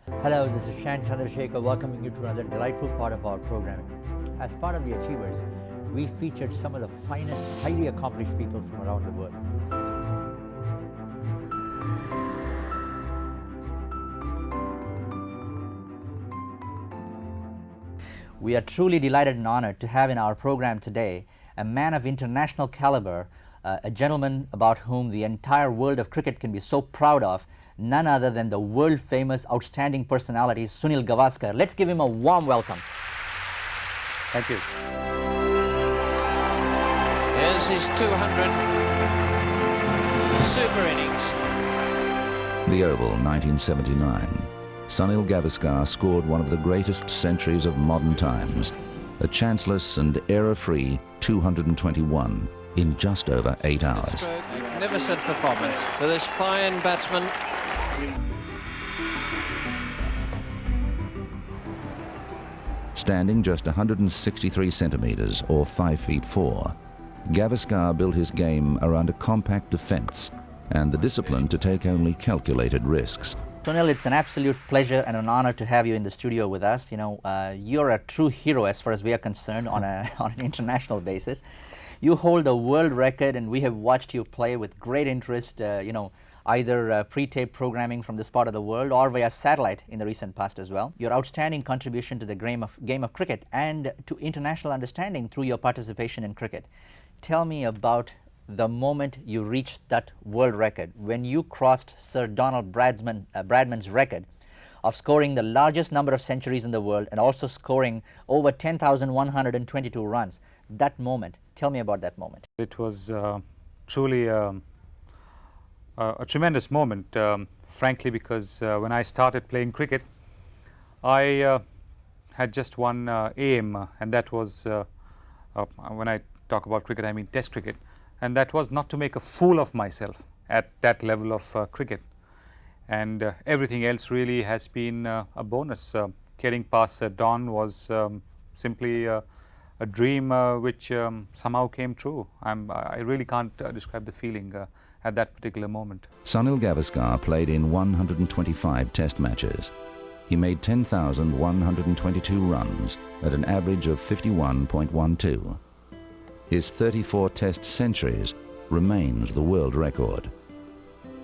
Hello, this is Shan Chandrasekhar welcoming you to another delightful part of our programming. As part of the Achievers, we featured some of the finest, highly accomplished people from around the world. We are truly delighted and honored to have in our program today a man of international caliber, a gentleman about whom the entire world of cricket can be so proud of, none other than the world-famous outstanding personality, Sunil Gavaskar. Let's give him a warm welcome. Thank you. Here's his 200 super innings. The Oval, 1979. Sunil Gavaskar scored one of the greatest centuries of modern times, a chanceless and error-free 221 in just over 8 hours. Magnificent performance for this fine batsman. Standing just 163 centimetres or 5 feet 4, Gavaskar built his game around a compact defence and the discipline to take only calculated risks. Sunil, it's an absolute pleasure and an honor to have you in the studio with us. You know, you're a true hero as far as we are concerned on an international basis. You hold a world record, and we have watched you play with great interest, either pre-tape programming from this part of the world or via satellite in the recent past as well. Your outstanding contribution to the game of cricket and to international understanding through your participation in cricket. Tell me about the moment you reached that world record, when you crossed Sir Donald Bradman's record of scoring the largest number of centuries in the world and also scoring over 10,122 runs. That moment, tell me about that moment. It was truly a tremendous moment, frankly, because when I started playing cricket, I had just one aim, and that was, when I talk about cricket, I mean Test cricket, and that was not to make a fool of myself at that level of cricket. And everything else really has been a bonus. Getting past Sir Don was simply a dream which somehow came true. I really can't describe the feeling at that particular moment. Sunil Gavaskar played in 125 test matches. He made 10,122 runs at an average of 51.12. His 34 test centuries remains the world record.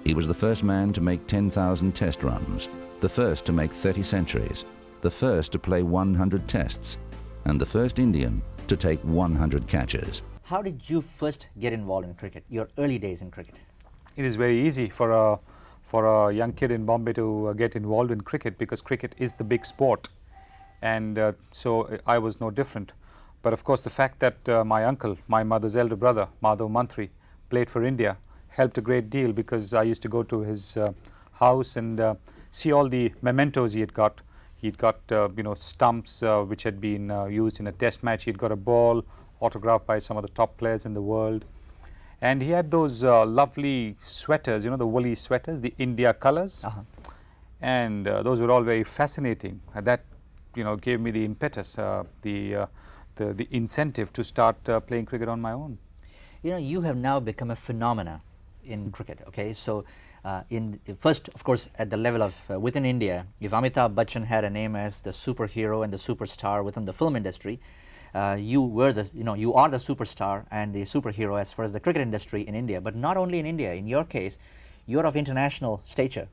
He was the first man to make 10,000 test runs, the first to make 30 centuries, the first to play 100 tests, and the first Indian to take 100 catches. How did you first get involved in cricket, your early days in cricket? It is very easy for a young kid in Bombay to get involved in cricket, because cricket is the big sport, and so I was no different. But of course the fact that my uncle, my mother's elder brother, Madhav Mantri, played for India helped a great deal, because I used to go to his house and see all the mementos he had got. He'd got stumps which had been used in a test match. He'd got a ball autographed by some of the top players in the world. And he had those lovely sweaters, the woolly sweaters, the India colors. And those were all very fascinating. And that gave me the impetus, the incentive to start playing cricket on my own. You have now become a phenomena in cricket, okay? So first, of course, at the level of within India, if Amitabh Bachchan had a name as the superhero and the superstar within the film industry, you are the superstar and the superhero as far as the cricket industry in India. But not only in India, in your case, you're of international stature.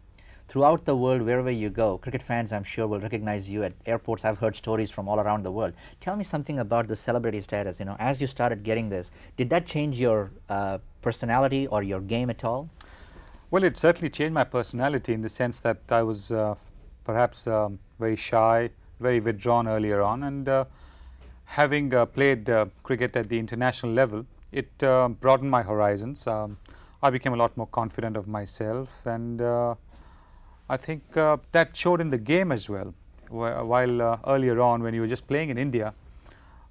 Throughout the world, wherever you go, cricket fans, I'm sure, will recognize you at airports. I've heard stories from all around the world. Tell me something about the celebrity status. As you started getting this, did that change your personality or your game at all? Well, it certainly changed my personality in the sense that I was perhaps very shy, very withdrawn earlier on, and having played cricket at the international level, it broadened my horizons. I became a lot more confident of myself, and I think that showed in the game as well. While earlier on, when you were just playing in India,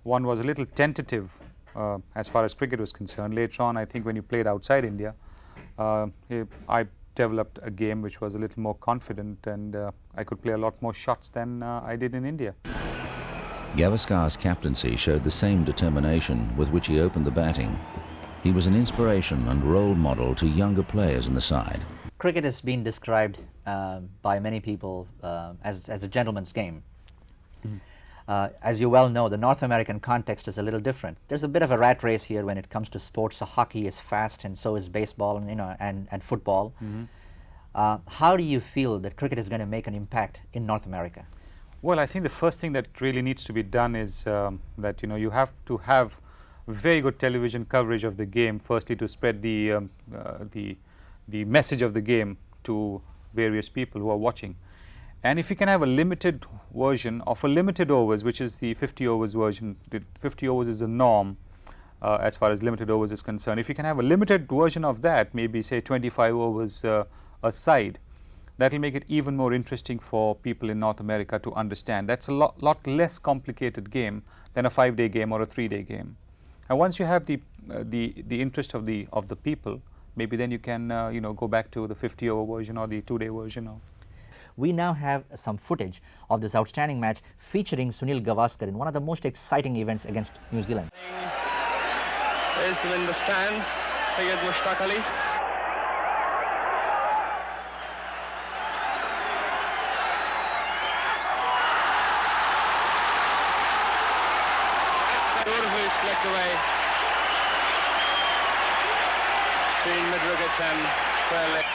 one was a little tentative as far as cricket was concerned. Later on, I think when you played outside India, I developed a game which was a little more confident, and I could play a lot more shots than I did in India. Gavaskar's captaincy showed the same determination with which he opened the batting. He was an inspiration and role model to younger players in the side. Cricket has been described by many people as a gentleman's game. As you well know, the North American context is a little different. There's a bit of a rat race here when it comes to sports. So hockey is fast, and so is baseball, and and football. How do you feel that cricket is going to make an impact in North America? Well, I think the first thing that really needs to be done is that you have to have very good television coverage of the game. Firstly, to spread the message of the game to various people who are watching. And if you can have a limited version of a limited overs, which is the 50 overs version, the 50 overs is a norm as far as limited overs is concerned. If you can have a limited version of that, maybe say 25 overs a side, that will make it even more interesting for people in North America to understand. That's a lot less complicated game than a 5-day game or a 3-day game. And once you have the interest of the people, maybe then you can go back to the 50 over version or the 2-day version. We now have some footage of this outstanding match featuring Sunil Gavaskar in one of the most exciting events against New Zealand. Is in the stands, Syed Mushtaq Ali. Beautifully flicked away between mid-wicket and square leg.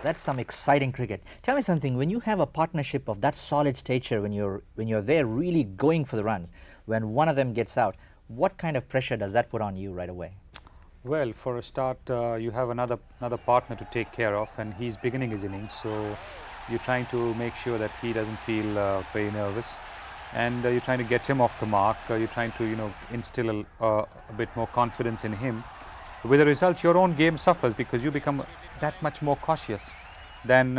That's some exciting cricket. Tell me something, when you have a partnership of that solid stature, when you're there really going for the runs, when one of them gets out, what kind of pressure does that put on you right away? Well, for a start, you have another partner to take care of, and he's beginning his innings, so you're trying to make sure that he doesn't feel very nervous, and you're trying to get him off the mark. You're trying to instill a bit more confidence in him. With the result, your own game suffers because you become that much more cautious than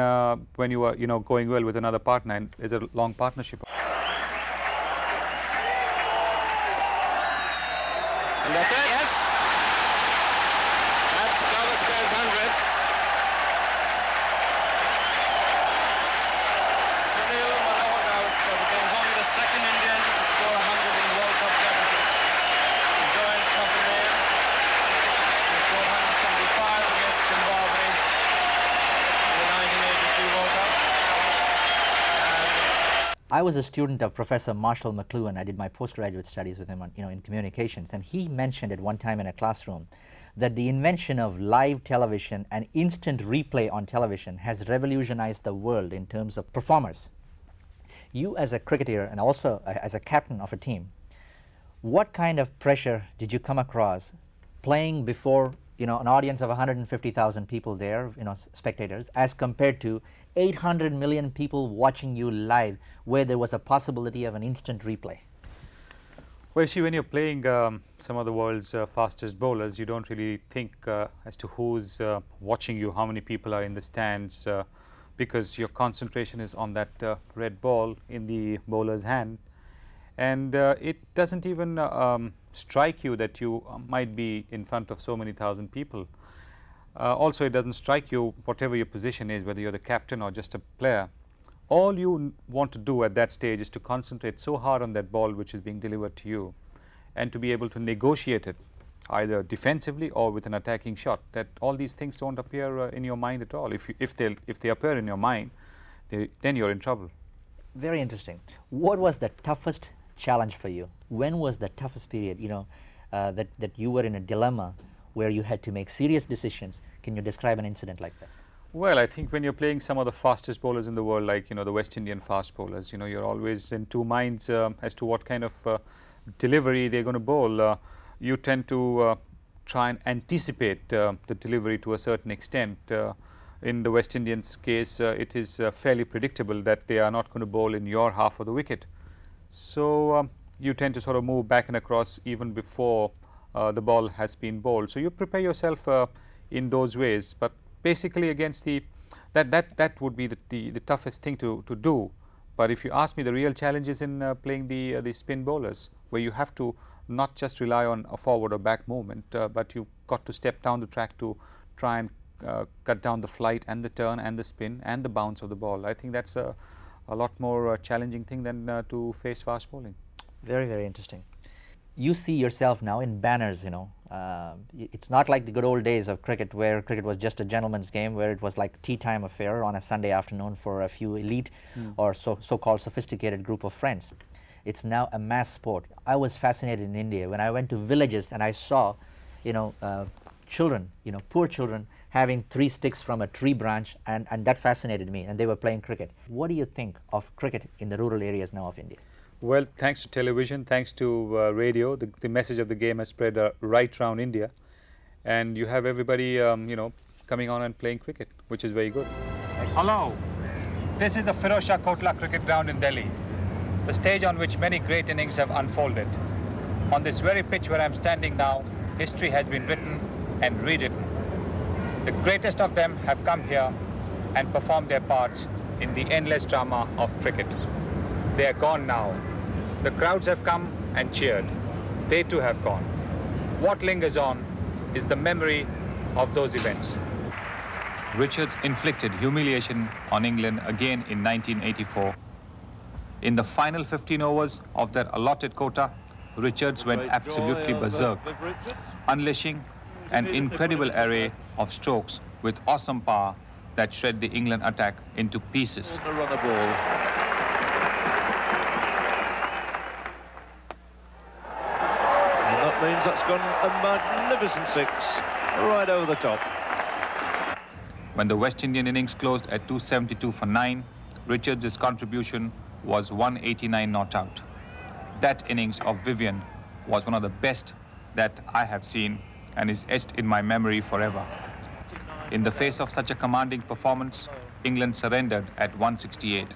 when you are going well with another partner and is a long partnership. And that's it. Yes. That's Gavaskar's 100. Sunil Manohar Gavaskar becomes only the second Indian to score 100 in World Cup championship. He joins company. He scored 175 against Zimbabwe in the 1983 World Cup. I was a student of Professor Marshall McLuhan. I did my postgraduate studies with him on, in communications, and he mentioned at one time in a classroom that the invention of live television and instant replay on television has revolutionized the world in terms of performers. You as a cricketer and also as a captain of a team, what kind of pressure did you come across playing before an audience of 150,000 people there, spectators, as compared to 800 million people watching you live, where there was a possibility of an instant replay? Well, see, when you're playing some of the world's fastest bowlers, you don't really think as to who's watching you, how many people are in the stands, because your concentration is on that red ball in the bowler's hand. And it doesn't even strike you that you might be in front of so many thousand people. Also, it doesn't strike you, whatever your position is, whether you're the captain or just a player. All you want to do at that stage is to concentrate so hard on that ball which is being delivered to you, and to be able to negotiate it either defensively or with an attacking shot. That all these things don't appear in your mind at all. If they appear in your mind, then you're in trouble. Very interesting. What was the toughest challenge for you? When was the toughest period, that you were in a dilemma where you had to make serious decisions? Can you describe an incident like that? Well, I think when you're playing some of the fastest bowlers in the world, like the West Indian fast bowlers, you're always in two minds as to what kind of delivery they're going to bowl. You tend to try and anticipate the delivery to a certain extent. In the West Indians case, it is fairly predictable that they are not going to bowl in your half of the wicket. So you tend to sort of move back and across even before the ball has been bowled. So you prepare yourself in those ways. But basically, against that would be the toughest thing to do. But if you ask me, the real challenge is in playing the spin bowlers, where you have to not just rely on a forward or back movement, but you've got to step down the track to try and cut down the flight and the turn and the spin and the bounce of the ball. I think that's a lot more challenging thing than to face fast bowling. Very, very interesting. You see yourself now in banners, it's not like the good old days of cricket where cricket was just a gentleman's game, where it was like tea time affair on a Sunday afternoon for a few elite or so-called sophisticated group of friends. It's now a mass sport. I was fascinated in India when I went to villages and I saw, children, poor children having 3 sticks from a tree branch, and that fascinated me, and they were playing cricket. What do you think of cricket in the rural areas now of India? Well, thanks to television, thanks to radio, the message of the game has spread right around India, and you have everybody, coming on and playing cricket, which is very good. Hello, this is the Firozshah Kotla cricket ground in Delhi, the stage on which many great innings have unfolded. On this very pitch where I'm standing now, history has been written and rewritten. The greatest of them have come here and performed their parts in the endless drama of cricket. They are gone now. The crowds have come and cheered. They too have gone. What lingers on is the memory of those events. Richards inflicted humiliation on England again in 1984. In the final 15 overs of their allotted quota, Richards went absolutely berserk, unleashing an incredible array of strokes with awesome power that shred the England attack into pieces. The runner ball. And that means that's gone a magnificent 6 right over the top. When the West Indian innings closed at 272 for 9, Richards' contribution was 189 not out. That innings of Vivian was one of the best that I have seen and is etched in my memory forever. In the face of such a commanding performance, England surrendered at 168.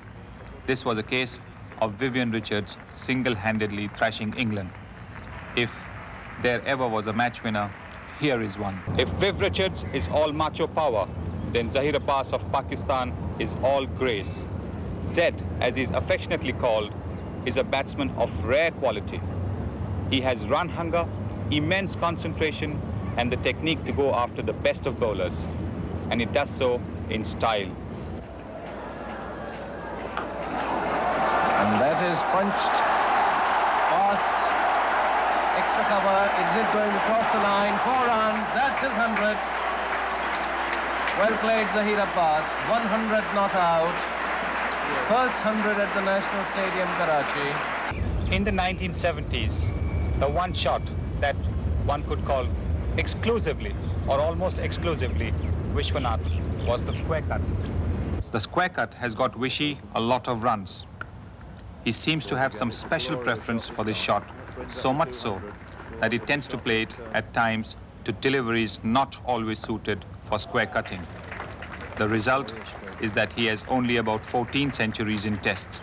This was a case of Vivian Richards single-handedly thrashing England. If there ever was a match winner, here is one. If Viv Richards is all macho power, then Zahir Abbas of Pakistan is all grace. Zed, as he is affectionately called, is a batsman of rare quality. He has run hunger, immense concentration, and the technique to go after the best of bowlers. And he does so in style. And that is punched past extra cover. Is it going to cross the line? 4 runs. That's his 100. Well played, Zahir Abbas. 100 not out. First 100 at the National Stadium, Karachi. In the 1970s, the one shot that one could call exclusively or almost exclusively Vishwanath's was the square cut. The square cut has got Vishy a lot of runs. He seems to have some special preference for this shot, so much so that he tends to play it at times to deliveries not always suited for square cutting. The result is that he has only about 14 centuries in tests.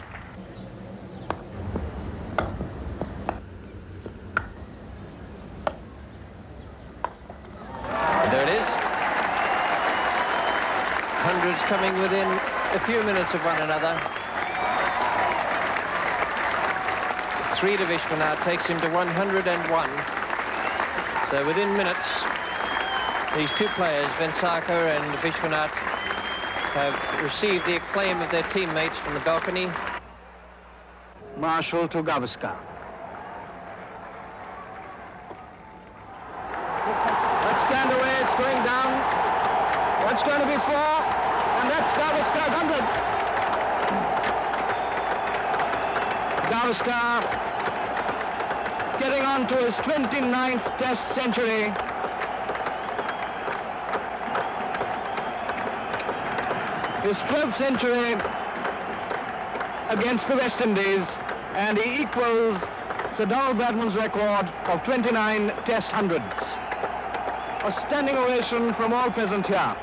There it is. Hundreds coming within a few minutes of one another. 3 to Vishwanath takes him to 101. So within minutes, these two players, Vensarkar and Vishwanath, have received the acclaim of their teammates from the balcony. Marshall to Gavaskar. Let's stand away, it's going down. What's going to be 4? And that's Gavaskar's 100. Gavaskar getting on to his 29th Test century. His 12th century against the West Indies, and he equals Sir Donald Bradman's record of 29 Test hundreds. A standing ovation from all present here.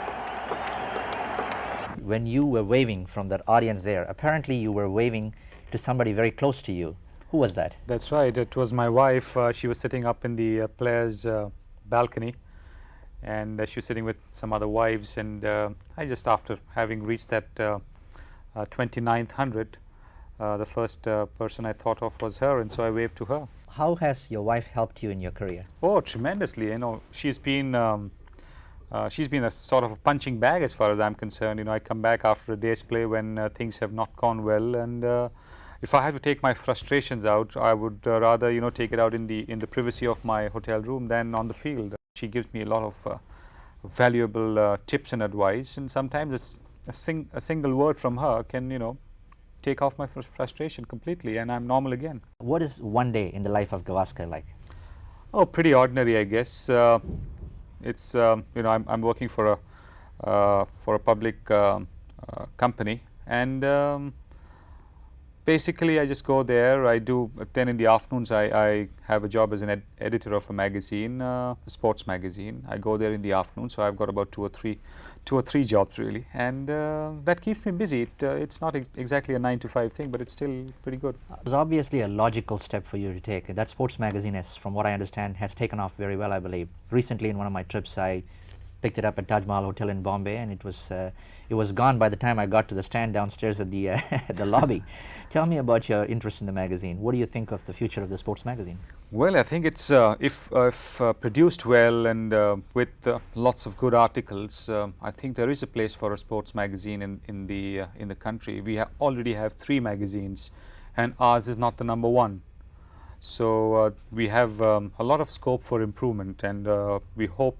When you were waving from that audience there, apparently you were waving to somebody very close to you. Who was that? That's right. It was my wife. She was sitting up in the players' balcony, and she was sitting with some other wives. And I just, after having reached that 29th 100, the first person I thought of was her, and so I waved to her. How has your wife helped you in your career? Oh, tremendously. You know, she's been a sort of a punching bag as far as I'm concerned. You know, I come back after a day's play when things have not gone well, and if I had to take my frustrations out, I would rather, you know, take it out in the privacy of my hotel room than on the field. She gives me a lot of valuable tips and advice, and sometimes a single word from her can, you know, take off my frustration completely, and I'm normal again. What is one day in the life of Gavaskar like? Oh, pretty ordinary, I guess. It's you know, I'm working for a public company, and basically I just go there. I do then in the afternoons I have a job as an editor of a magazine, a sports magazine. I go there in the afternoon, so I've got about two or three jobs really, and that keeps me busy. It's not exactly a 9-to-5 thing, but it's still pretty good. It was obviously a logical step for you to take. That sports magazine, has, from what I understand, has taken off very well, I believe. Recently, in one of my trips, I picked it up at Taj Mahal Hotel in Bombay, and it was gone by the time I got to the stand downstairs at the at the lobby. Tell me about your interest in the magazine. What do you think of the future of the sports magazine? Well, I think it's if produced well and with lots of good articles, I think there is a place for a sports magazine in the country. We already have 3 magazines, and ours is not the number 1. So we have a lot of scope for improvement, and we hope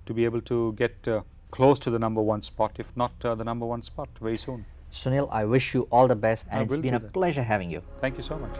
to be able to get close to the number 1 spot, if not the number 1 spot, very soon. Sunil, I wish you all the best, and I it's will been do a that. pleasure having you. Thank you so much.